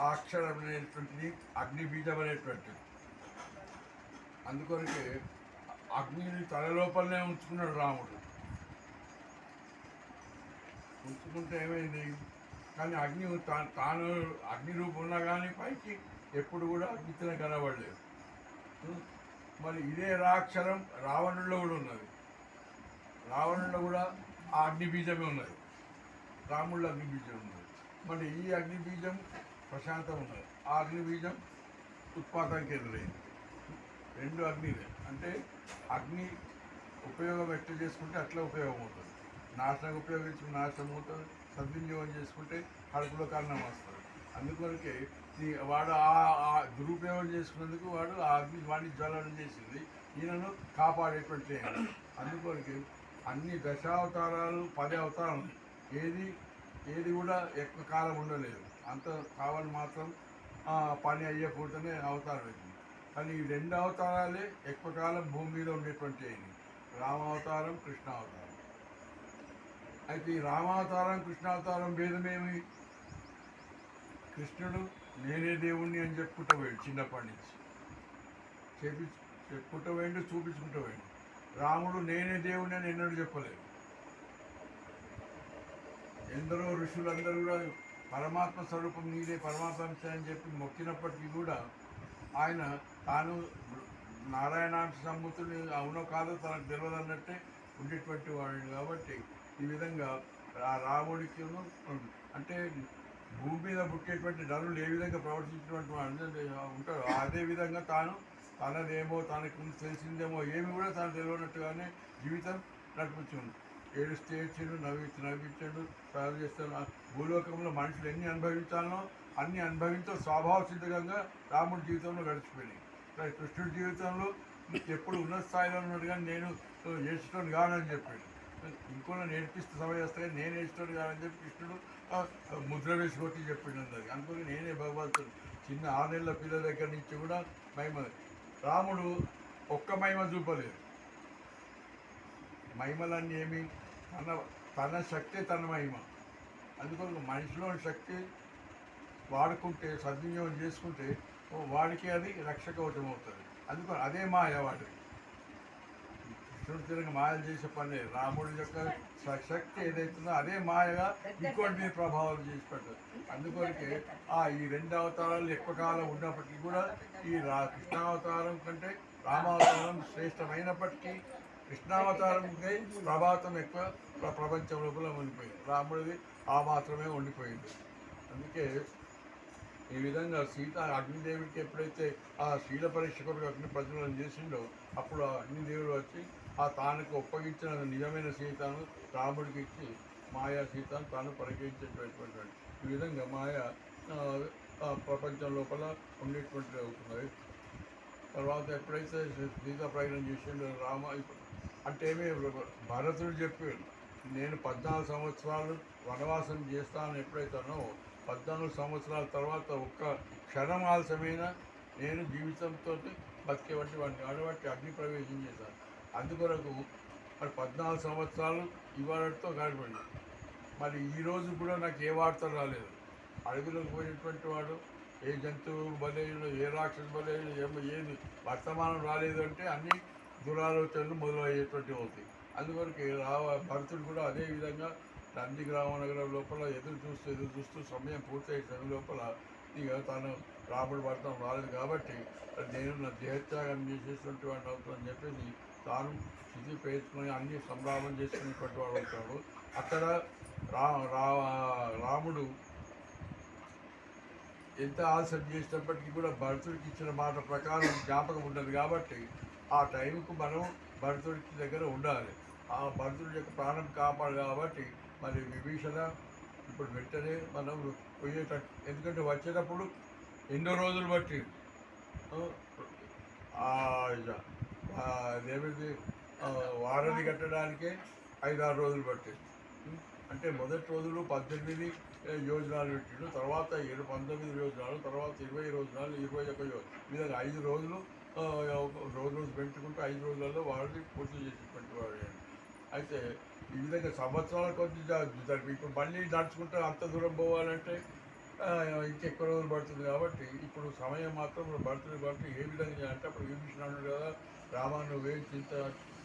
ఆ అక్షరం అనేటువంటిది అగ్ని బీజం అనేటువంటిది. అందుకొరకే అగ్నిని తల లోపలనే ఉంచుకున్నాడు రాముడు. ఉంచుకుంటే ఏమైంది, కానీ అగ్ని తాను అగ్ని రూపం ఉన్నా కానీ పైకి ఎప్పుడు కూడా అగ్నితోనే కనబడలేదు. మరి ఇదే రాక్షరం రావణుల్లో కూడా ఉన్నది. రావణుల్లో కూడా ఆ అగ్ని బీజమే ఉన్నది, రాముళ్ళ అగ్ని బీజం ఉన్నది. మరి ఈ అగ్ని బీజం ప్రశాంతం ఉన్నది, ఆ అగ్ని బీజం ఉత్పాతానికి ఎదురైంది. రెండు అగ్నిలే అంటే అగ్ని ఉపయోగం ఎట్లా చేసుకుంటే అట్లా ఉపయోగం అవుతుంది. నాశనం ఉపయోగించుకుని నాశనం అవుతుంది, సద్వినియోగం చేసుకుంటే కడుపులో కారణం వస్తుంది. అందుకొరకే వాడు ఆ దురుపయోగం చేసుకున్నందుకు వాడు ఆ అగ్ని వాడిని జ్వలనం చేసింది, ఈయనను కాపాడేటువంటి. అందుకొరకే అన్ని దశావతారాలు 10 అవతారాలు, ఏది కూడా ఎక్కువ కాలం ఉండలేదు. అంత కావాలి మాత్రం పని అయ్యకూడదనే అవతారం వచ్చింది. కానీ ఈ 2 అవతారాలే ఎక్కువ కాలం భూమి మీద ఉండేటువంటి అయినవి, రామావతారం, కృష్ణావతారం. అయితే ఈ రామావతారం కృష్ణావతారం భేదమేమి? కృష్ణుడు నేనే దేవుణ్ణి అని చెప్పుకుంటూ పోయాడు, చిన్నప్పటి నుంచి చెప్పుకుంటూ పోయిండు, చూపించుకుంటూ పోయిండు. రాముడు నేనే దేవుణ్ణి అని ఎన్నడూ చెప్పలేదు. ఎందరో ఋషులందరూ కూడా పరమాత్మ స్వరూపం నీదే, పరమాత్మ అని చెప్పి మొక్కినప్పటికీ కూడా ఆయన తాను నారాయణాంశ సంబూతుని అవునో కాదో తనకు తెలియదు అన్నట్టే ఉండేటువంటి వాడు. కాబట్టి ఈ విధంగా రాముడికి అంటే భూమి మీద పుట్టేటువంటి నరులు ఏ విధంగా ప్రవర్తించినటువంటి వాడు ఉంటారో అదే విధంగా తాను తనదేమో తనకు తెలిసిందేమో ఏమి కూడా తాను తెలియనట్టుగానే జీవితం నడిపించాడు. ఏడుస్తే ఏడ్చాడు, నవ్వించాడు, తయారు చేస్తాడు. భూలోకంలో మనుషులు ఎన్ని అనుభవించాలనో అన్ని అనుభవించే స్వభావ సిద్ధంగా రాముడి జీవితంలో గడిచిపోయినాయి. కృష్ణుడి జీవితంలో ఎప్పుడు ఉన్నత స్థాయిలో ఉన్నాడు, కానీ నేను నేర్చుకోని కానని చెప్పాడు. ఇంకో నేర్పిస్తే సమయం వస్తాయి, నేను నేర్చుకోని కానని చెప్పి కృష్ణుడు ముద్ర వేసి కొట్టి చెప్పిండు అందరికి. అందుకని నేనే భగవంతుడు. చిన్న 6 నెలల పిల్లల దగ్గర నుంచి కూడా మహిమ. రాముడు ఒక్క మహిమ చూపలేదు. మహిమలన్నీ ఏమి? తన శక్తే తన మహిమ. అందుకని మనిషిలోని శక్తి వాడుకుంటే, సద్వినియోగం చేసుకుంటే వాడికి అది రక్షకవచం అవుతుంది. అందుకని అదే మాయ వాడు. కృష్ణుడు తిరిగి మాయలు చేసే పని. రాముడి యొక్క శక్తి ఏదైతుందో అదే మాయగా ఇంకోటి మీద ప్రభావం చేసి పెట్టదు. అందుకొరకే ఈ 2 అవతారాలు ఎక్కువ కాలం ఉన్నప్పటికీ కూడా ఈ కృష్ణావతారం కంటే రామావతారం శ్రేష్టమైనప్పటికీ కృష్ణావతారంకి ప్రభావం ఎక్కువ ప్రపంచం లోపల ఉండిపోయింది. రాముడిది ఆ మాత్రమే ఉండిపోయింది. అందుకే ఈ విధంగా సీత అగ్నిదేవుడికి ఎప్పుడైతే ఆ శీల పరీక్ష కొరకు అగ్ని ప్రజ్వలనం చేసిండో అప్పుడు ఆ అగ్నిదేవుడు వచ్చి తానుకు ఒప్పగించిన నిజమైన సీతను రాముడికి ఇచ్చి మాయా సీతను తాను పరిగణించేటటువంటి ఈ విధంగా మాయ ప్రపంచం లోపల ఉండేటువంటి అవుతున్నది. తర్వాత ఎప్పుడైతే సీత ప్రయాణం చేసిండో అంటే భరతుడు చెప్పాడు, నేను 14 సంవత్సరాలు వనవాసం చేస్తానని ఎప్పుడైతానో 14 సంవత్సరాల తర్వాత ఒక్క క్షణం ఆలస్యమైన నేను జీవితంతో బతికేవంటి వాడిని కాబట్టి అగ్ని ప్రవేశం చేశాను. అందుకొరకు మరి 14 సంవత్సరాలు ఇవాళతో గడిపండి. మరి ఈరోజు కూడా నాకు ఏ వార్త రాలేదు. అడవిలోకి పోయినటువంటి వాడు ఏ జంతువు బలేయుడు, ఏ రాక్షసు బలేయుడు, ఏది వర్తమానం రాలేదు అంటే అన్ని దురాలోచనలు మొదలయ్యేటువంటి అవుతాయి. అందుకొరకు భరతుడు కూడా అదే విధంగా నందిగ్రామనగరం లోపల ఎదురు చూస్తూ సమయం పూర్తయ్యే సమయం లోపల ఇక తను రాముడు వర్తం రాలేదు కాబట్టి నేను నా దేహత్యాగం చేసేటువంటి వాడిని అవుతుందని చెప్పేసి తాను స్థితి పేర్చుకొని అన్ని సంభ్రామం చేసుకునేటువంటి వాడు అవుతాడు. అక్కడ రాముడు ఎంత ఆలస్యం చేసినప్పటికీ కూడా భరతుడికి ఇచ్చిన మాట ప్రకారం జ్ఞాపకం ఉండదు. కాబట్టి ఆ టైంకు మనం భరతుడికి దగ్గర ఉండాలి. ఆ భరతుడి యొక్క ప్రాణం కాపాడు. కాబట్టి మరి విభీషణ ఇప్పుడు వెంటనే మనం పోయేటట్టు, ఎందుకంటే వచ్చేటప్పుడు ఎన్నో రోజులు బట్టి అదేమిటి వారధి కట్టడానికే 5-6 రోజులు పట్టింది. అంటే మొదటి రోజులు 18 యోజనాలు పెట్టిండు, తర్వాత 19 యోజనాలు, తర్వాత 20 యోజనాలు, 21 యోజనాలు, ఈ విధంగా 5 రోజులు రోజు పెంచుకుంటూ 5 రోజులలో వారిని పూర్తి చేసేటువంటి వాడు. అయితే ఈ విధంగా సంవత్సరాల కొద్ది జరిపి ఇప్పుడు మళ్ళీ నడుచుకుంటే అంత దూరం పోవాలంటే ఆ, ఇంకెక్కువ రోజులు పడుతుంది కాబట్టి ఇప్పుడు సమయం మాత్రం పడుతుంది కాబట్టి ఏ విధంగా చేయాలంటే అప్పుడు విభీషణుడు కదా రామాను నువ్వేం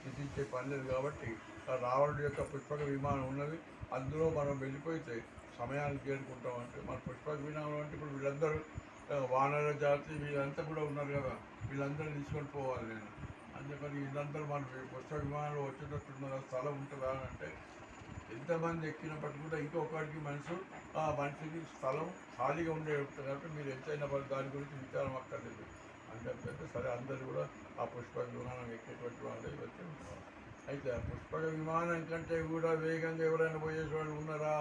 చింతించే పని లేదు కాబట్టి ఆ రావణుడి యొక్క పుష్పక విమానం ఉన్నది అందులో మనం వెళ్ళిపోతే సమయానికి చేరుకుంటామంటే మన పుష్పక విమానం అంటే ఇప్పుడు వీళ్ళందరూ వానర జాతి వీళ్ళంతా కూడా ఉన్నారు కదా వీళ్ళందరూ తీసుకొని పోవాలి నేను అందుకని వీళ్ళందరూ మన పుష్పక విమానంలో వచ్చేటట్టున్న స్థలం ఉంటుందా అని అంటే ఎంతమంది ఎక్కినప్పటికీ కూడా ఇంకొకరికి మనసు ఆ మనిషికి స్థలం ఖాళీగా ఉండే ఉంటుంది కాబట్టి మీరు ఎంతైనా దాని గురించి విచారం అక్కర్లేదు అని చెప్పి సరే అందరూ కూడా ఆ పుష్పక విమానం ఎక్కేటువంటి వాళ్ళే వచ్చి ఉంటారు. అయితే ఆ పుష్పక విమానం కంటే కూడా వేగంగా ఎవరైనా పోయేవాళ్ళు ఉన్నారా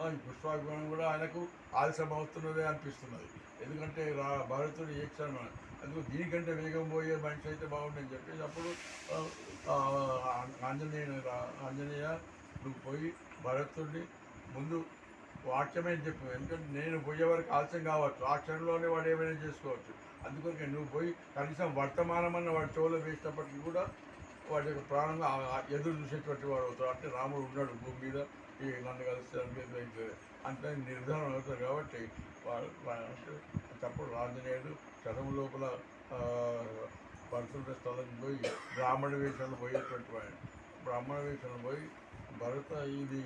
ఈ పుష్పక విమానం కూడా ఆయనకు ఆలస్యం అవుతున్నదే అనిపిస్తున్నది ఎందుకంటే భరతుడు ఏ క్షణం అందుకు దీనికంటే వేగం పోయే మనిషి అయితే బాగుండని చెప్పేసి అప్పుడు ఆ, ఆంజనేయ నువ్వు పోయి భరతుడిని ముందు వాక్యమే చెప్పు ఎందుకంటే నేను పోయే వరకు ఆలస్యం కావచ్చు ఆ క్షణంలోనే వాడు ఏమైనా చేసుకోవచ్చు అందుకొరకే నువ్వు పోయి కనీసం వర్తమానం అన్న వాడి చెవులో వేసినప్పటికీ కూడా వాడి యొక్క ప్రాణంగా ఎదురు చూసేటువంటి వాడు అవుతాడు అంటే రాముడు ఉన్నాడు భూమి మీద ఈ నన్ను కలిసి అంటే నిర్ధారణ అవుతారు కాబట్టి అంటే తప్పుడు ఆంజనేయుడు చదము లోపల పరశుర స్థలం పోయి బ్రాహ్మణ వేషాలు పోయేటువంటి వాడు బ్రాహ్మణ వేషాలు పోయి భరత ఇది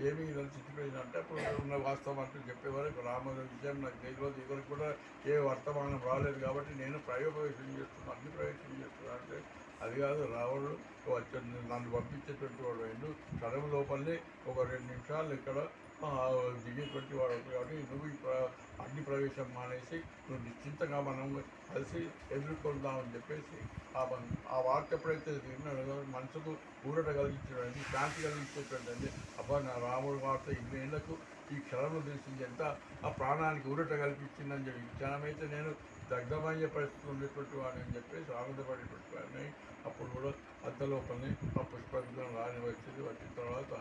ఏమీ ఇలా చిక్కిపోయిందంటే అప్పుడు ఉన్న వాస్తవం అంటూ చెప్పే వరకు రాముడి విషయం నాకు తెలియదు ఇవరికి కూడా ఏ వర్తమానం రాలేదు కాబట్టి నేను ప్రయోగం చేస్తున్నాను అన్ని ప్రయోగం చేస్తున్నాను అంటే అది కాదు రావణుడు వచ్చి నన్ను పంపించేటువంటి వాడు అయిండు కడమ లోపలనే ఒక 2 నిమిషాలు ఇక్కడ దిగేటువంటి వాడు అవుతుంది కాబట్టి నువ్వు అగ్ని ప్రవేశం మానేసి నువ్వు నిశ్చింతగా మనం కలిసి ఎదుర్కొందామని చెప్పేసి ఆ వార్త ఎప్పుడైతే విన్నాడో మనసుకు ఊరట కలిగించడానికి శాంతి కలిగించేటువంటి అబ్బా నా రాముడు వార్త 20 ఏళ్లకు ఈ క్షణంలో తెలిసింది ఎంత ఆ ప్రాణానికి ఊరట కల్పించిందని చెప్పి ఈ క్షణమైతే నేను దగ్ధమయ్యే పరిస్థితి ఉండేటువంటి వాడిని అని చెప్పేసి ఆనందపడేటువంటి వాడిని అప్పుడు కూడా అంతలోపలనే ఆ పుష్పంగా రాని వచ్చిన తర్వాత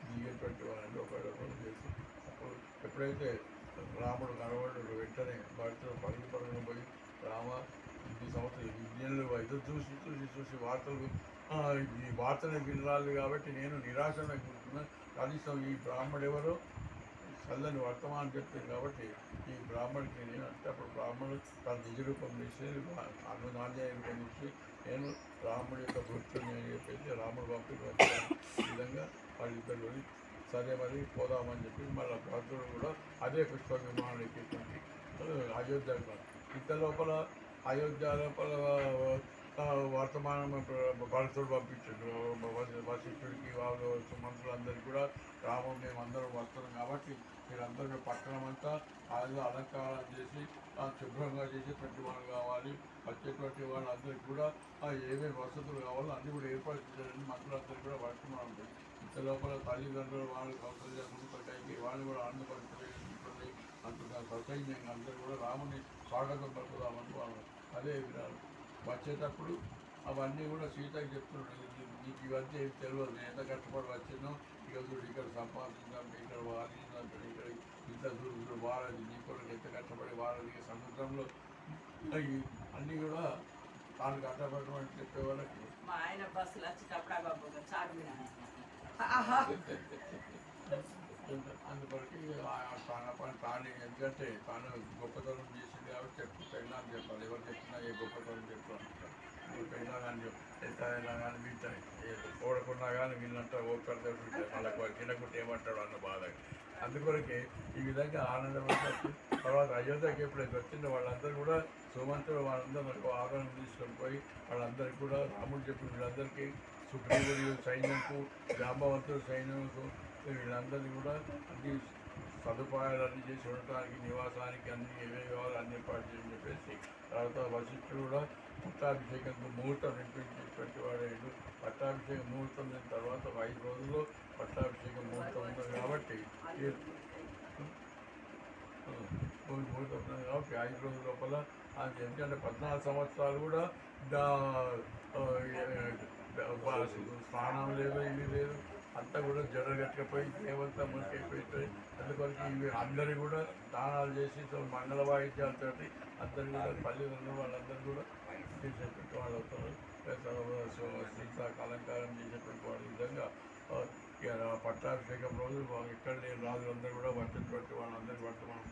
దిగేటువంటి వాడిని ఒకటి చేసి అప్పుడు ఎప్పుడైతే రాముడు కనబడ్డాడు వెంటనే భరతుడు పరుగున పోయి రామ ఈ సంవత్సరం విజ్ఞానులు ఎదురు చూసి చూసి చూసి వార్తలు ఈ వార్తనే వినరాలి కాబట్టి నేను నిరాశన కూర్చున్నా కనీసం ఈ బ్రాహ్మడు ఎవరో చల్లని వర్తమానం చెప్తుంది కాబట్టి ఈ బ్రాహ్మడికి నేను అంటే అప్పుడు బ్రాహ్మణుడు తన నిజ రూపం తీసి నాణ్య రూపం తీసి నేను రాముడి యొక్క భక్తుని అని చెప్పేసి రాముడు పంపిణీ ఈ విధంగా వాళ్ళిద్దరు సరే మరి పోదామని చెప్పి మళ్ళీ భక్తుడు కూడా అదే పుష్ప విమానం ఎక్కేటువంటి అయోధ్య ఇంత లోపల అయోధ్య లోపల వర్తమానం భరతుడు పంపించాడు వశిష్ఠుడికి వాళ్ళు సుమంతులందరికీ కూడా రాము మేమందరం వస్తున్నాం కాబట్టి మీరందరూ పట్టణం అంతా అందులో అలంకారం చేసి శుభ్రంగా చేసేటువంటి వాళ్ళు కావాలి వచ్చేటువంటి వాళ్ళందరికీ కూడా ఏమేమి వసతులు కావాలో అన్నీ కూడా ఏర్పాటు చేయాలని మంత్రులందరికీ కూడా వర్తమానం ఇంత లోపల తల్లిదండ్రులు వాళ్ళు కౌశల్య ముందుపడ్డాయి వాళ్ళు కూడా ఆనందపడుతుంది అంటున్నారు ససైన్యంగా అందరూ కూడా రాముని స్వాగతం పలుకుదామని వాళ్ళు అదే విధానం వచ్చేటప్పుడు అవన్నీ కూడా సీతకి చెప్తున్నాడు నీకు ఇవన్నీ ఏం తెలియదు నేను ఎంత కష్టపడి వచ్చినో ఇక చూడు ఇక్కడ సంపాదించాం ఇక్కడ వారించాం ఇక్కడ ఇంత దూరం వారది నీ కొరకు ఎంత కష్టపడి వారది సముద్రంలో అన్నీ కూడా తాను కష్టపడడం అని చెప్పే వాళ్ళకి ఆయన బస్సులు వచ్చేటప్పుడు అందుకొరకు తన పని తాను ఎందుకంటే తాను గొప్పతనం చేసింది కాబట్టి చెప్పు పెళ్ళాన్ని చెప్పాలి ఎవరు చెప్పినా ఏ గొప్పతనం చెప్పాలి పెళ్ళా కానీ ఎంతైనా కానీ వింటాయి ఓడకున్నా కానీ వీళ్ళంతా ఓకర్తో వాళ్ళకి తినకుంటే ఏమంటాడు అన్న బాధ అందుకొరకే ఈ విధంగా ఆనందపడి తర్వాత అయోధ్యకి ఎప్పుడైతే వచ్చిందో వాళ్ళందరూ కూడా సుమంతుడు వాళ్ళందరూ ఆదరణ తీసుకొని పోయి వాళ్ళందరికీ కూడా రాముడు చెప్పిన వీళ్ళందరికీ సుగ్రీవుడి సైన్యంకు జాంబవంతుడు సైన్యంకు వీళ్ళందరినీ కూడా అన్ని సదుపాయాలన్నీ చేసి ఉండటానికి నివాసానికి అన్ని ఏవే కావాలో అన్ని ఏర్పాటు చేయని చెప్పేసి తర్వాత వశిష్ఠుడు కూడా పట్టాభిషేకంకు ముహూర్తం నిర్మించేటువంటి వాడు పట్టాభిషేకం ముహూర్తం అయిన తర్వాత 5 రోజుల్లో పట్టాభిషేకం ముహూర్తం ఉన్నది కాబట్టి ముహూర్తం ఉన్నది కాబట్టి 5 రోజుల లోపల అది ఎందుకంటే 14 సంవత్సరాలు కూడా స్నానం లేదు ఇవి లేదు అంతా కూడా జడగట్టకపోయి దేవంతా మునికైపోయి అందుకొరకు ఇవి అందరూ కూడా స్నానాలు చేసి మంగళ వాయిద్యాలతో అందరూ కూడా తల్లిదండ్రులు వాళ్ళందరూ కూడా చేసేటువంటి వాళ్ళు అవుతారు సీతాకు అలంకారం చేసేటువంటి వాళ్ళ విధంగా పట్టాభిషేకం రోజు ఇక్కడ లేని రాజులందరూ కూడా వచ్చినటువంటి వాళ్ళందరూ వర్తమానం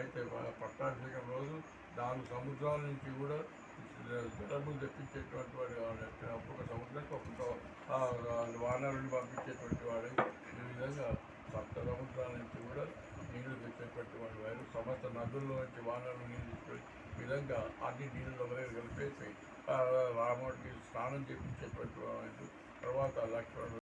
అయితే పట్టాభిషేకం రోజు 4 సముద్రాల నుంచి కూడా జలములు తెప్పించేటువంటి వాడు కాబట్టి ఒక్కొక్క సముద్రానికి ఒక్కొక్క వానరుని పంపించేటువంటి వాడు. ఈ విధంగా 7 సముద్రాల నుంచి కూడా నీళ్లు తెచ్చేటువంటి వాడు. సమస్త నదుల్లో నుంచి వానరులు నీళ్ళు తీసుకొని ఈ విధంగా అన్ని నీళ్ళలో కలిపేసి రాముడికి స్నానం చేయించేటువంటి వాడు. తర్వాత లక్ష్మణుడు